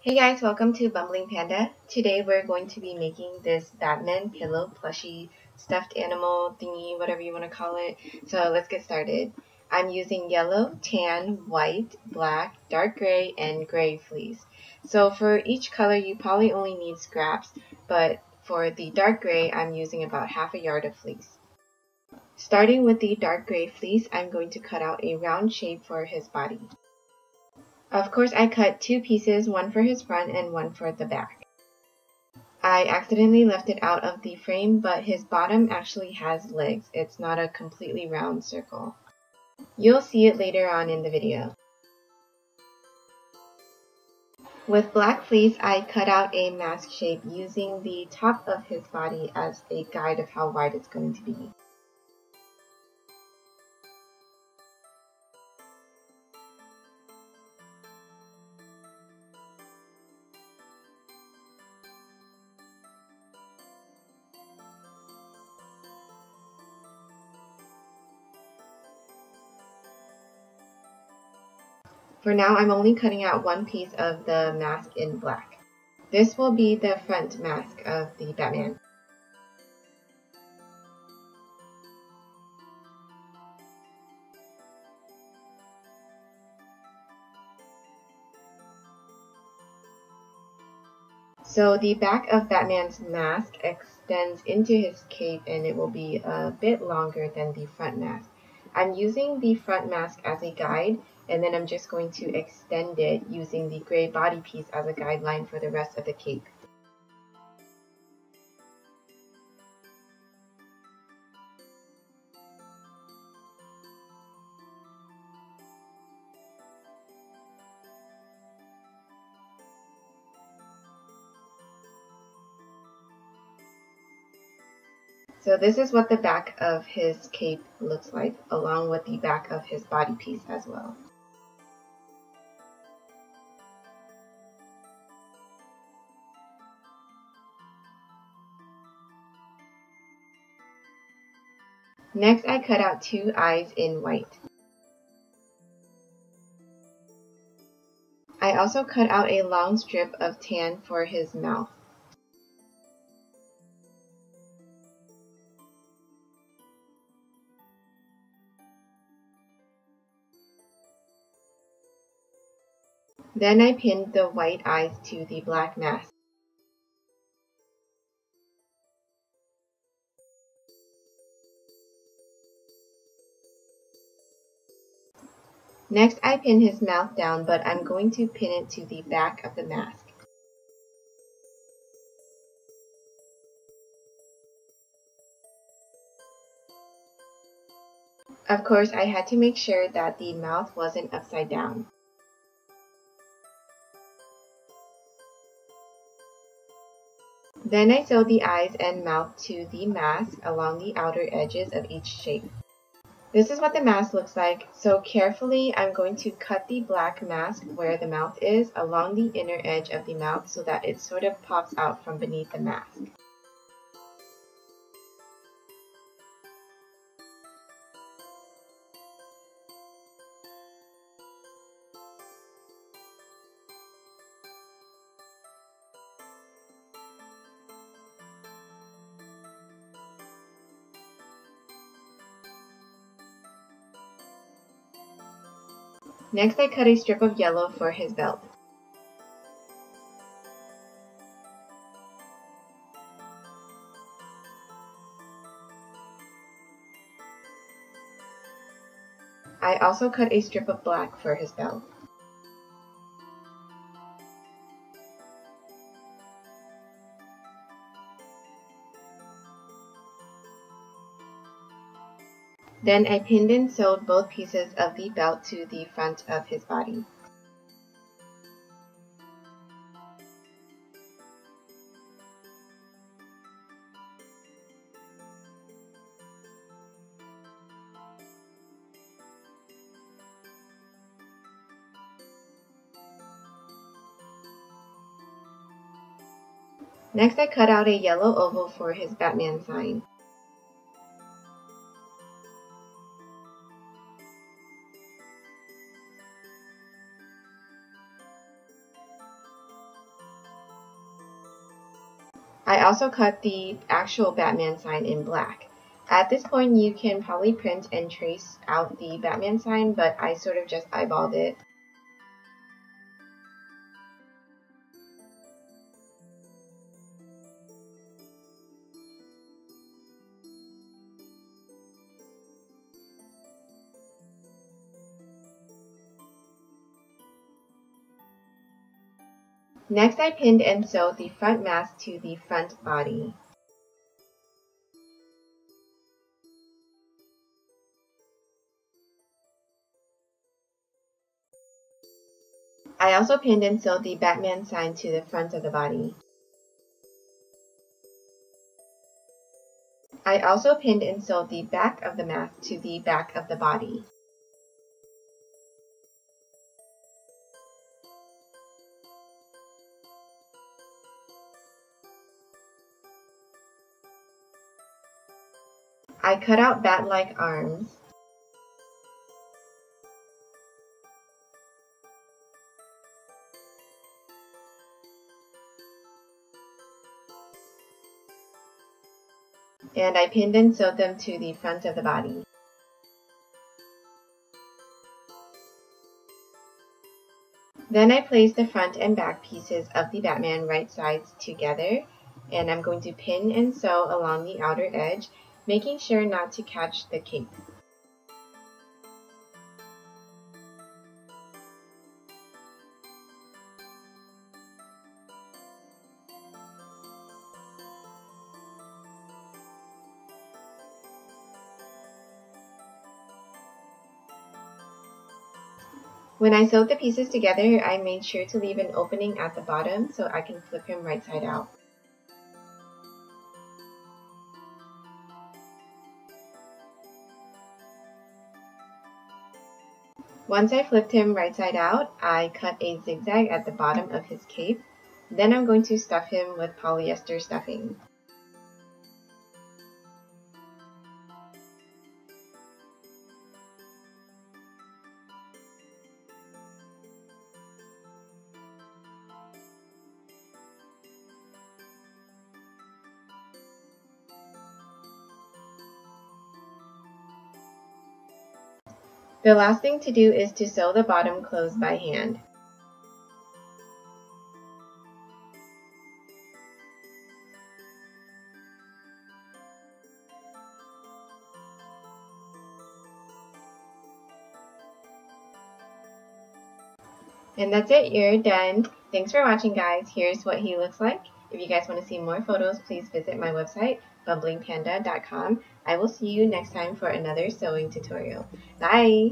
Hey guys, welcome to Bumbling Panda. Today we're going to be making this Batman pillow plushie stuffed animal thingy, whatever you want to call it. So let's get started. I'm using yellow, tan, white, black, dark gray, and gray fleece. So for each color you probably only need scraps, but for the dark gray I'm using about half a yard of fleece. Starting with the dark gray fleece, I'm going to cut out a round shape for his body. Of course, I cut two pieces, one for his front and one for the back. I accidentally left it out of the frame, but his bottom actually has legs. It's not a completely round circle. You'll see it later on in the video. With black fleece, I cut out a mask shape using the top of his body as a guide of how wide it's going to be. For now, I'm only cutting out one piece of the mask in black. This will be the front mask of the Batman. So the back of Batman's mask extends into his cape and it will be a bit longer than the front mask. I'm using the front mask as a guide, and then I'm just going to extend it using the gray body piece as a guideline for the rest of the cape. So this is what the back of his cape looks like, along with the back of his body piece as well. Next, I cut out two eyes in white. I also cut out a long strip of tan for his mouth. Then I pinned the white eyes to the black mask. Next, I pin his mouth down, but I'm going to pin it to the back of the mask. Of course, I had to make sure that the mouth wasn't upside down. Then I sewed the eyes and mouth to the mask along the outer edges of each shape. This is what the mask looks like, so carefully I'm going to cut the black mask where the mouth is along the inner edge of the mouth so that it sort of pops out from beneath the mask. Next, I cut a strip of yellow for his belt. I also cut a strip of black for his belt. Then I pinned and sewed both pieces of the belt to the front of his body. Next, I cut out a yellow oval for his Batman sign. I also cut the actual Batman sign in black. At this point, you can probably print and trace out the Batman sign, but I sort of just eyeballed it. Next, I pinned and sewed the front mask to the front body. I also pinned and sewed the Batman sign to the front of the body. I also pinned and sewed the back of the mask to the back of the body. I cut out bat-like arms. And I pinned and sewed them to the front of the body. Then I placed the front and back pieces of the Batman right sides together, and I'm going to pin and sew along the outer edge, making sure not to catch the cape. When I sewed the pieces together, I made sure to leave an opening at the bottom so I can flip him right side out. Once I flipped him right side out, I cut a zigzag at the bottom of his cape. Then I'm going to stuff him with polyester stuffing. The last thing to do is to sew the bottom closed by hand. And that's it, you're done. Thanks for watching, guys. Here's what he looks like. If you guys want to see more photos, please visit my website, bumblingpanda.com. I will see you next time for another sewing tutorial. Bye!